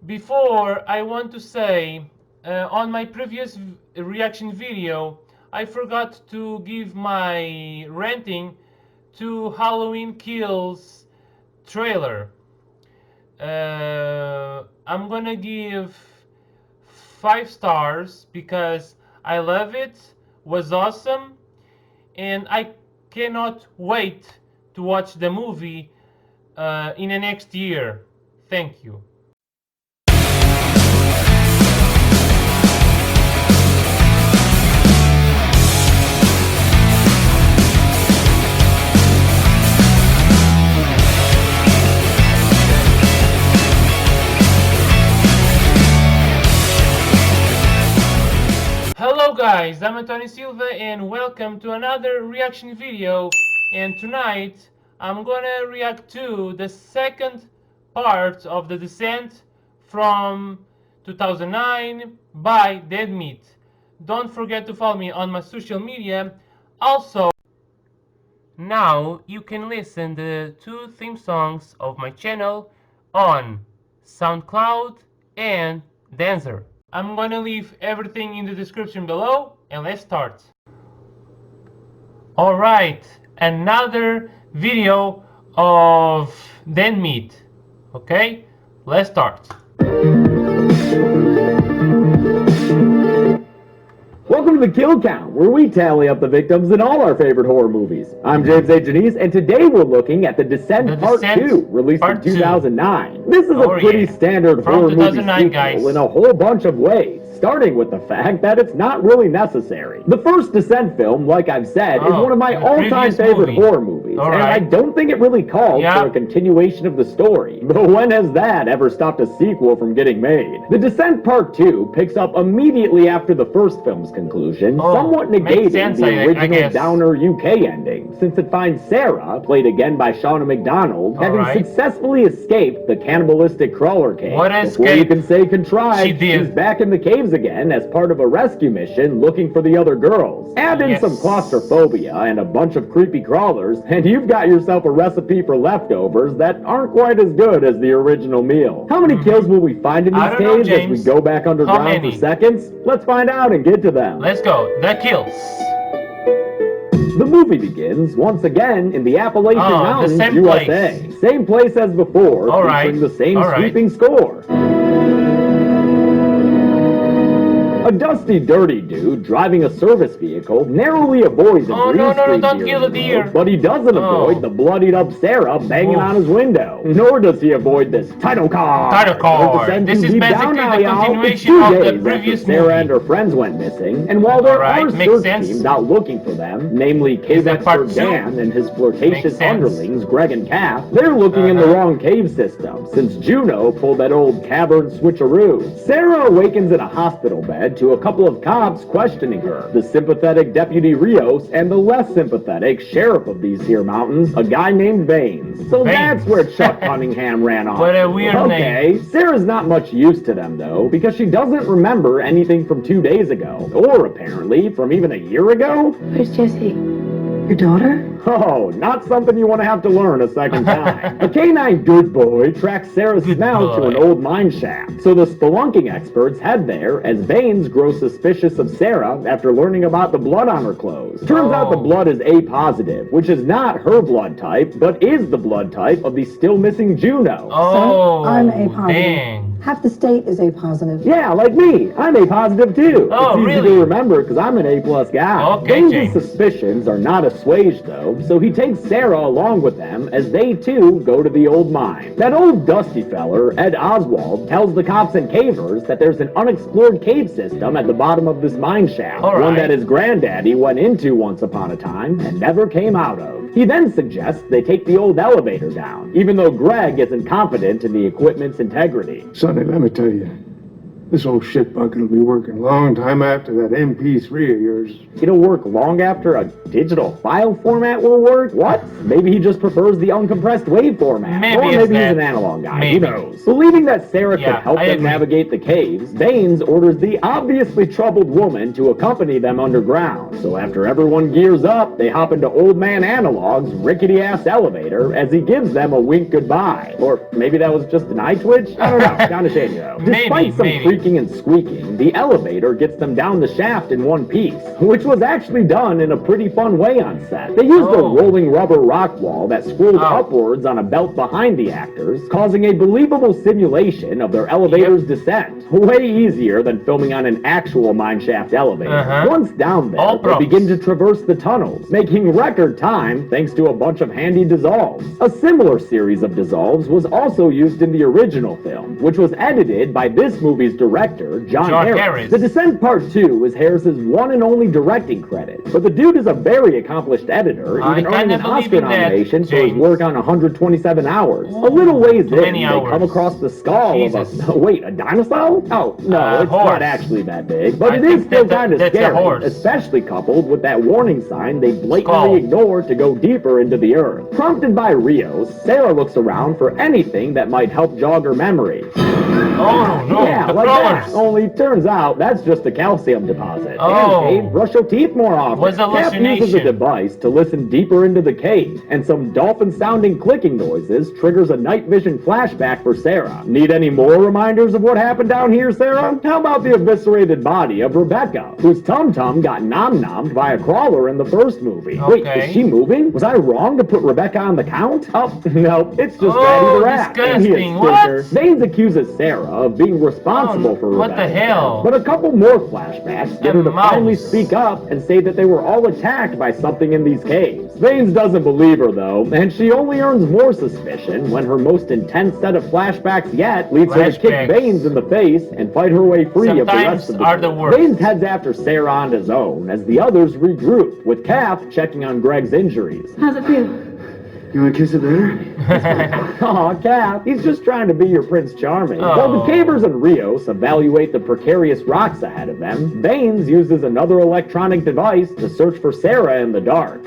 Before, I want to say, on my previous reaction video, I forgot to give my ranting to Halloween Kills trailer. I'm gonna give 5 stars because I love it, was awesome, and I cannot wait to watch the movie in the next year. Thank you. Hello guys, I'm Antonio Silva and welcome to another reaction video, and tonight I'm gonna react to the second part of The Descent from 2009 by Dead Meat. Don't forget to follow me on my social media. Also, now you can listen the 2 theme songs of my channel on SoundCloud and Dancer. I'm gonna leave everything in the description below, and let's start. Alright, another video of Dead Meat. Okay, let's start. Welcome to the Kill Count, where we tally up the victims in all our favorite horror movies. I'm James A. Janice, and today we're looking at The Descent Part 2, released in 2009. This is a pretty standard horror movie sequel in a whole bunch of ways, starting with the fact that it's not really necessary. The first Descent film, like I've said, is one of my all-time favorite horror movies, and I don't think it really calls for a continuation of the story. But when has that ever stopped a sequel from getting made? The Descent Part 2 picks up immediately after the first film's conclusion, somewhat negating the original downer UK ending, since it finds Sarah, played again by Shauna McDonald, having successfully escaped the cannibalistic crawler cave. Before you can say contrived, she's back in the caves again as part of a rescue mission looking for the other girls. Add in some claustrophobia and a bunch of creepy crawlers, and you've got yourself a recipe for leftovers that aren't quite as good as the original meal. How many kills will we find in these caves as we go back underground for seconds? Let's find out and get to them. Let's go. The kills. The movie begins, once again, in the Appalachian Mountains, USA. Same place as before, featuring the same sweeping score. A dusty, dirty dude driving a service vehicle narrowly avoids a green deer, but he doesn't avoid the bloodied-up Sarah banging on his window. Nor does he avoid this title card. This is basically the continuation of the previous movie. Sarah and her friends went missing, and while there are search teams out looking for them, namely cave expert Dan and his flirtatious underlings Greg and Kath, they're looking in the wrong cave system, since Juno pulled that old cavern switcheroo. Sarah awakens in a hospital bed to a couple of cops questioning her, the sympathetic Deputy Rios and the less sympathetic sheriff of these here mountains, a guy named Baines. So that's where Chuck Cunningham ran off. What a weird name. Sarah's not much use to them though, because she doesn't remember anything from 2 days ago, or apparently from even a year ago. Where's Jessie? Your daughter? Oh, not something you want to have to learn a second time. A canine good boy tracks Sarah's smell to an old mine shaft, so the spelunking experts head there as Baines grows suspicious of Sarah after learning about the blood on her clothes. Turns out the blood is A positive, which is not her blood type, but is the blood type of the still missing Juno. So, I'm A positive. Dang. Half the state is A positive. Yeah, like me. I'm A positive too. Oh, it's easy to remember because I'm an A+ guy. Baines' suspicions are not assuaged though, so he takes Sarah along with them as they too go to the old mine. That old dusty feller, Ed Oswald, tells the cops and cavers that there's an unexplored cave system at the bottom of this mine shaft, one that his granddaddy went into once upon a time and never came out of. He then suggests they take the old elevator down, even though Greg isn't confident in the equipment's integrity. Sonny, let me tell you, This old shit bucket will be working a long time after that MP3 of yours. It'll work long after a digital file format will work? What? Maybe he just prefers the uncompressed wave format. Maybe or maybe it's he's that. an analog guy. Maybe. Who knows? Believing that Sarah Yeah, could help I them agree. navigate the caves, Baines orders the obviously troubled woman to accompany them underground. So after everyone gears up, they hop into Old Man Analog's rickety-ass elevator as he gives them a wink goodbye. Or maybe that was just an eye twitch? I don't know. Kinda shady though. Despite some creaking and squeaking, the elevator gets them down the shaft in one piece, which was actually done in a pretty fun way on set. They used a rolling rubber rock wall that scrolled upwards on a belt behind the actors, causing a believable simulation of their elevator's descent. Way easier than filming on an actual mineshaft elevator. Once down there, they begin to traverse the tunnels, making record time thanks to a bunch of handy dissolves. A similar series of dissolves was also used in the original film, which was edited by this movie's director, John Harris. The Descent Part 2 is Harris's one and only directing credit, but the dude is a very accomplished editor, even earning an Oscar nomination for his work on 127 Hours. A little ways in, they come across the skull of a... Wait, a dinosaur? Oh, no, it's not actually that big, but it is still kind of scary, especially coupled with that warning sign they blatantly ignore to go deeper into the earth. Prompted by Rios, Sarah looks around for anything that might help jog her memory. Oh, no, Yeah, like that. Only turns out that's just a calcium deposit. Oh. And Cave, brush your teeth more often. Was Cap uses a device to listen deeper into the cave, and some dolphin-sounding clicking noises triggers a night vision flashback for Sarah. Need any more reminders of what happened down here, Sarah? How about the eviscerated body of Rebecca, whose tum-tum got nom-nommed by a crawler in the first movie? Wait, is she moving? Was I wrong to put Rebecca on the count? Oh, no, it's just Ratty the Rat. Disgusting. What? Baines accuses Sarah of being responsible for Rebecca. What the hell? But a couple more flashbacks get her to finally speak up and say that they were all attacked by something in these caves. Baines doesn't believe her though, and she only earns more suspicion when her most intense set of flashbacks yet leads her to kick Baines in the face and fight her way free of the rest of the group. Baines heads after Sarah on his own as the others regroup, with Kath checking on Greg's injuries. How's it feel? You want to kiss it later? Aw, Cap, he's just trying to be your Prince Charming. While the Cavers and Rios evaluate the precarious rocks ahead of them, Baines uses another electronic device to search for Sarah in the dark.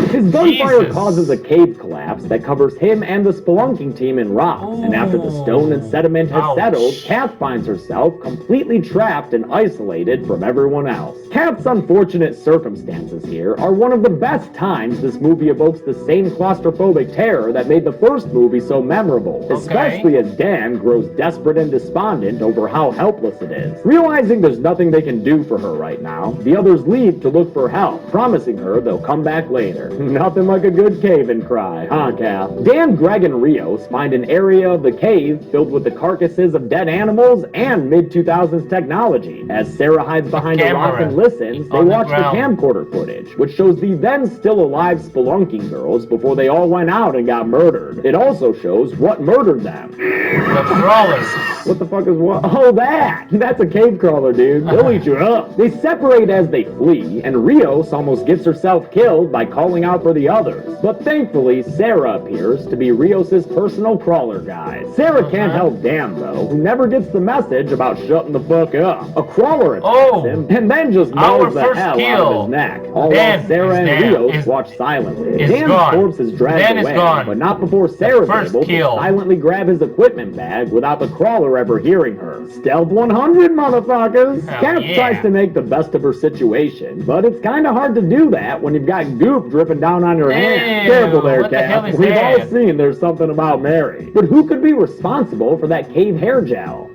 His gunfire causes a cave collapse that covers him and the spelunking team in rocks, and after the stone and sediment has settled, Kath finds herself completely trapped and isolated from everyone else. Kath's unfortunate circumstances here are one of the best times this movie evokes the same claustrophobic terror that made the first movie so memorable, especially as Dan grows desperate and despondent over how helpless it is. Realizing there's nothing they can do for her right now, the others leave to look for help, promising her they'll come back later. Nothing like a good cave-in cry, huh, Kath? Dan, Greg, and Rios find an area of the cave filled with the carcasses of dead animals and mid-2000s technology. As Sarah hides behind a rock and listens, they watch the camcorder footage, which shows the then-still-alive spelunking girls before they all went out and got murdered. It also shows what murdered them. The crawlers. What the fuck is what? Oh, that's a cave crawler, dude. They'll eat you up. They separate as they flee, and Rios almost gets herself killed by calling out for the others. But thankfully, Sarah appears to be Rios' personal crawler guide. Sarah can't help Dan, though, who never gets the message about shutting the fuck up. A crawler attacks him, and then just mauls the hell out of his neck. All while Sarah and Rios watch silently. Dan's corpse is dragged away, but not before Sarah's able to silently grab his equipment bag without the crawler ever hearing her. Stealth 100, motherfuckers! Kath tries to make the best of her situation, but it's kinda hard to do that when you've got goop dripping down on your hand. Careful there, Kath. We've all seen there's something about Mary. But who could be responsible for that cave hair gel?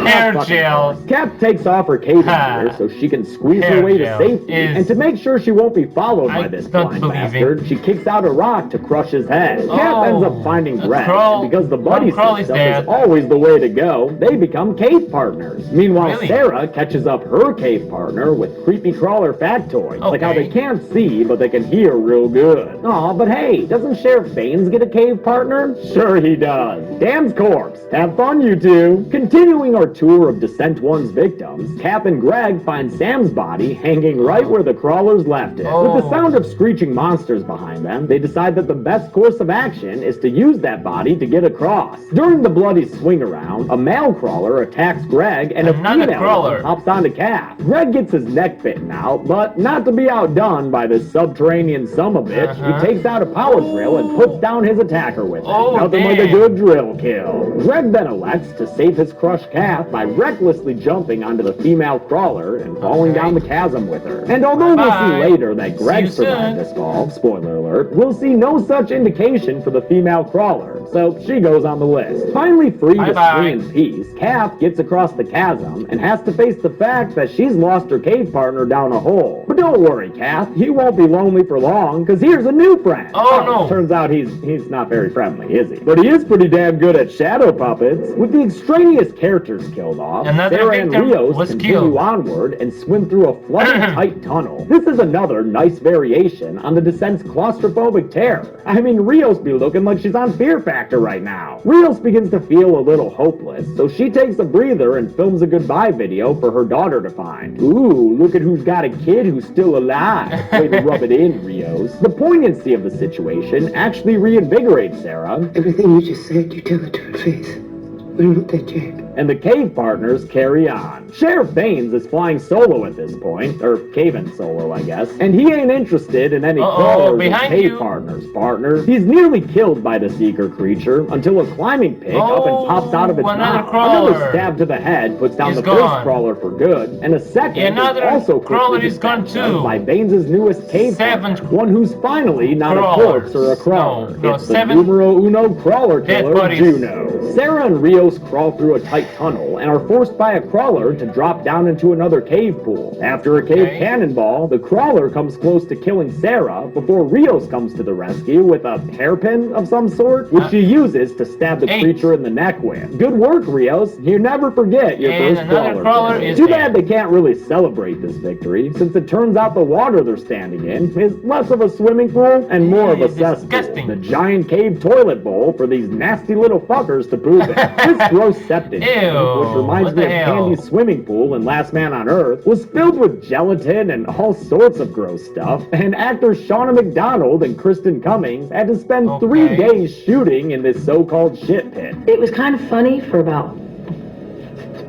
Hair gel. Kath takes off her cave gear so she can squeeze her way to safety, and to make sure she won't be followed by this blind bastard, she kicks out a rock to crush his head. Kath ends up finding Greg, and because the buddy system is always the way to go, they become cave partners. Meanwhile, Sarah catches up her cave partner with creepy crawler factoids, like how they can't see, but they can hear real good. Aw, but hey, doesn't Sheriff Baines get a cave partner? Sure he does. Dan's corpse. Have fun, you two. Continuing our tour of Descent 1's victims, Cap and Greg find Sam's body hanging right where the crawlers left it. With the sound of screeching monsters behind them, they decide that the best course of action is to use that body to get across. During the bloody swing around, down, a male crawler attacks Greg, and a female crawler hops onto Calf. Greg gets his neck bitten out, but not to be outdone by this subterranean summabitch, he takes out a power drill and puts down his attacker with it. Nothing like a good drill kill. Greg then elects to save his crushed Calf by recklessly jumping onto the female crawler and falling down the chasm with her. And although we'll see later that Greg survived this fall, spoiler alert, we'll see no such indication for the female crawler, so she goes on the list. Finally free to swing in peace, Calf gets across the chasm and has to face the fact that she's lost her cave partner down a hole. But don't worry, Calf, you won't be lonely for long, because here's a new friend. No. Turns out he's not very friendly, is he? But he is pretty damn good at shadow puppets. With the extraneous characters killed off, Sarah and Rios continue onward and swim through a flooded tight tunnel. This is another nice variation on the Descent's claustrophobic terror. I mean, Rios be looking like she's on Fear Factor right now. Rios begins to feel a little hopeless, so she takes a breather and films a goodbye video for her daughter to find. Ooh, look at who's got a kid who's still alive. Way to rub it in, Rios. The poignancy of the situation actually reinvigorates Sarah. Everything you just said, you tell it to her face. What about that Jack? And the cave partners carry on. Sheriff Baines is flying solo at this point, or cave-in solo, I guess, and he ain't interested in any crawlers or cave partners. He's nearly killed by the seeker creature until a climbing pig up and pops out of its mouth. Another stab to the head puts down the first crawler for good, and a second is also quickly disposed of by Baines' newest cave partner, one who's finally not a corpse or a crawler. It's the numero uno crawler killer, Juno. Sarah and Rios crawl through a tight tunnel and are forced by a crawler to drop down into another cave pool. After a cave cannonball, the crawler comes close to killing Sarah before Rios comes to the rescue with a hairpin of some sort, which she uses to stab the creature in the neck with. Good work, Rios. You never forget your first crawler. Too bad they can't really celebrate this victory, since it turns out the water they're standing in is less of a swimming pool and more of a cesspool. The giant cave toilet bowl for these nasty little fuckers to poop in. This gross septic, which reminds me of Candy's swimming pool in Last Man on Earth, was filled with gelatin and all sorts of gross stuff, and actors Shauna McDonald and Kristen Cummings had to spend 3 days shooting in this so-called shit pit. It was kind of funny for about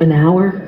an hour.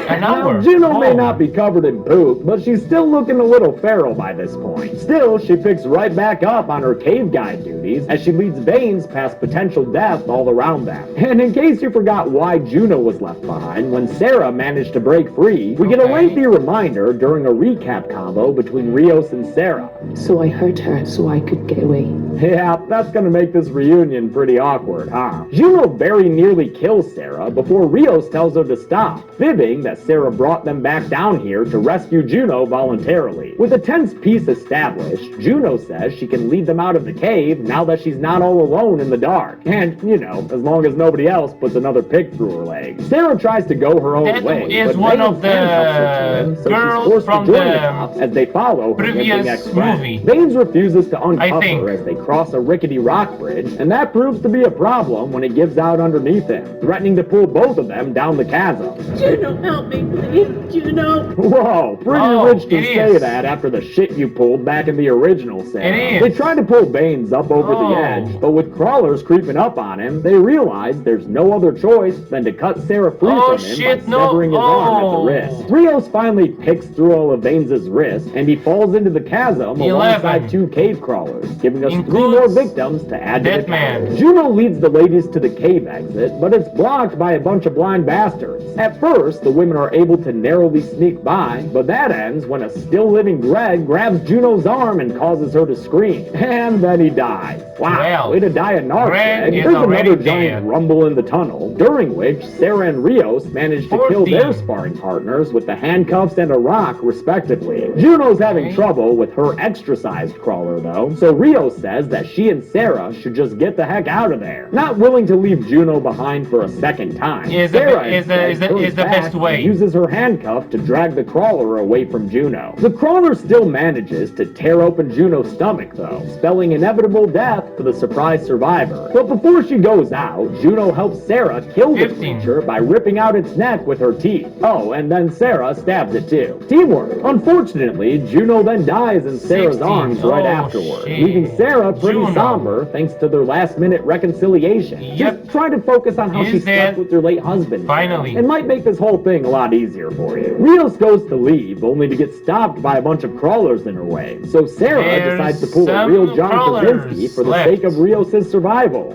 Now, Juno may not be covered in poop, but she's still looking a little feral by this point. Still, she picks right back up on her cave guide duties as she leads Baines past potential death all around them. And in case you forgot why Juno was left behind when Sarah managed to break free, we get a lengthy reminder during a recap combo between Rios and Sarah. So I hurt her so I could get away. Yeah, that's gonna make this reunion pretty awkward, huh? Juno very nearly kills Sarah before Rios tells her to stop, fibbing that Sarah brought them back down here to rescue Juno voluntarily. With a tense peace established, Juno says she can lead them out of the cave now that she's not all alone in the dark. And, you know, as long as nobody else puts another pick through her leg. Sarah tries to go her own way, but one of the girls from the cops as they follow her previous movie. Baines refuses to uncuff her as they cross a rickety rock bridge, and that proves to be a problem when it gives out underneath him, threatening to pull both of them down the chasm. Juno, help me, please, Juno. Whoa, pretty rich to say that after the shit you pulled back in the original Sarah. They try to pull Baines up over the edge, but with crawlers creeping up on him, they realize there's no other choice than to cut Sarah free from him by severing his arm at the wrist. Rios finally picks through all of Baines' wrist, and he falls into the chasm alongside 2 cave crawlers, giving us 3 more victims to add to the count. Juno leads the ladies to the cave exit, but it's blocked by a bunch of blind bastards. At first, the women are able to narrowly sneak by, but that ends when a still-living Greg grabs Juno's arm and causes her to scream. And then he dies. Wow, way to die a narc, Greg. There's another giant rumble in the tunnel, during which Sarah and Rios manage to kill their sparring partners with the handcuffs and a rock, respectively. Juno's having trouble with her extra-sized crawler, though, so Rios says that she and Sarah should just get the heck out of there. Not willing to leave Juno behind for a second time, Sarah is the best and way. uses her handcuff to drag the crawler away from Juno. The crawler still manages to tear open Juno's stomach, though, spelling inevitable death for the surprise survivor. But before she goes out, Juno helps Sarah kill the 15. creature by ripping out its neck with her teeth. Oh, and then Sarah stabs it too. Teamwork. Unfortunately, Juno then dies in Sarah's 16. arms right Oh, afterward, shit. leaving Sarah pretty Juno. somber thanks to their last-minute reconciliation. Yep. Just try to focus on how He's she slept dead. with your late husband. Finally. It might make this whole thing a lot easier for you. Rios goes to leave, only to get stopped by a bunch of crawlers in her way. So Sarah There's decides to pull a some real John crawlers Krasinski for the left. sake of Rios' survival.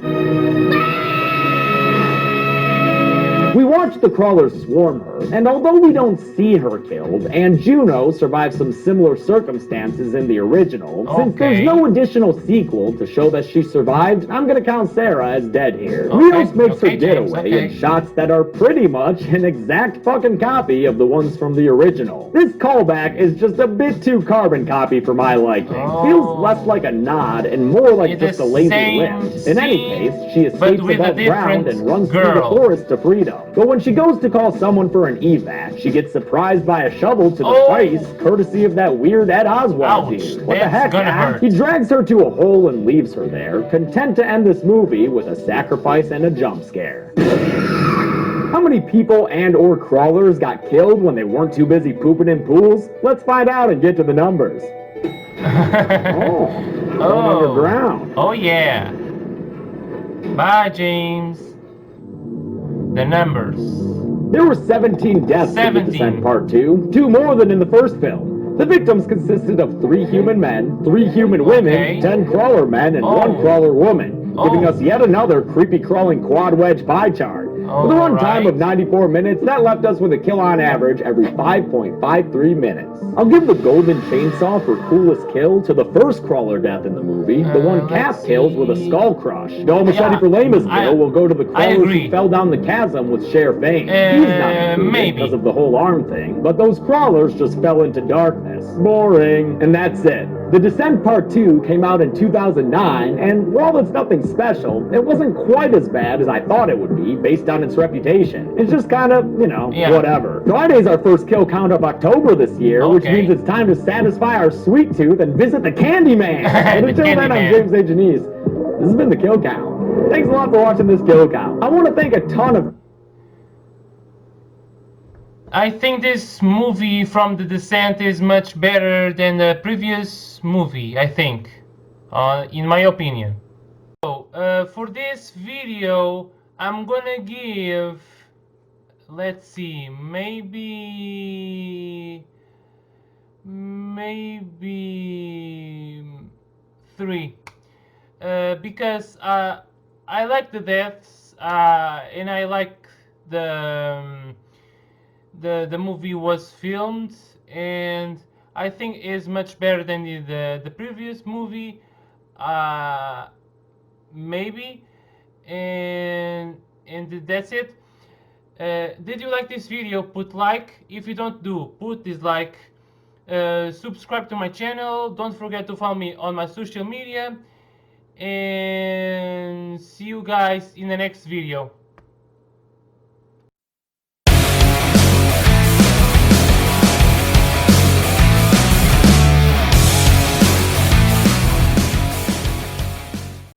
We watch the crawlers swarm her, and although we don't see her killed, and Juno survives some similar circumstances in the original, since there's Okay. no additional sequel to show that she survived, I'm gonna count Sarah as dead here. Okay, Rios makes okay, her James, getaway okay. in shots that are pretty much an exact fucking copy of the ones from the original. This callback is just a bit too carbon copy for my liking. Oh. Feels less like a nod and more like It's just the a lazy same lift. In any scene, case, she but escapes with a above ground different and runs through the girl. forest to freedom. But when she goes to call someone for an evac, she gets surprised by a shovel to the Oh. face, courtesy of that weird Ed Oswald Ouch, dude. What the that's heck, gonna man? hurt. He drags her to a hole and leaves her there, content to end this movie with a sacrifice and a jump scare. How many people and or crawlers got killed when they weren't too busy pooping in pools? Let's find out and get to the numbers. Oh, going underground. Oh yeah. Bye, James. The numbers. There were 17 deaths in The 17. Descent Part 2, 2 more than in the first film. The victims consisted of 3 human men, 3 human women, Okay. 10 crawler men, and 1 Oh. crawler woman, giving Oh. us yet another creepy crawling quad wedge pie chart. With a All runtime right. of 94 minutes, that left us with a kill on average every 5.53 minutes. I'll give the golden chainsaw for coolest kill to the first crawler death in the movie, the one Cap let's kills with a see. skull crush. The machete Yeah, for lamest I- kill will go to the crawlers agree. who fell down the chasm with Cher Fane. He's not included maybe. because of the whole arm thing, but those crawlers just fell into darkness. Boring. And that's it. The Descent Part 2 came out in 2009, and while it's nothing special, it wasn't quite as bad as I thought it would be based on its reputation. It's just kind of, Yeah. whatever. Friday's our first kill count of October this year, which Okay. means it's time to satisfy our sweet tooth and visit the Candyman. But The until then, I'm Candyman. James A. Janice. This has been the Kill Count. Thanks a lot for watching this Kill Count. I want to thank a ton of I think this movie from The Descent is much better than the previous movie, I think, in my opinion. So, for this video, I'm gonna give, let's see, maybe 3, because I like the deaths, and I like the movie was filmed, and I think is much better than the previous movie, maybe, and that's it. Did you like this video? Put like. If you don't put dislike. Subscribe to my channel. Don't forget to follow me on my social media, and see you guys in the next video.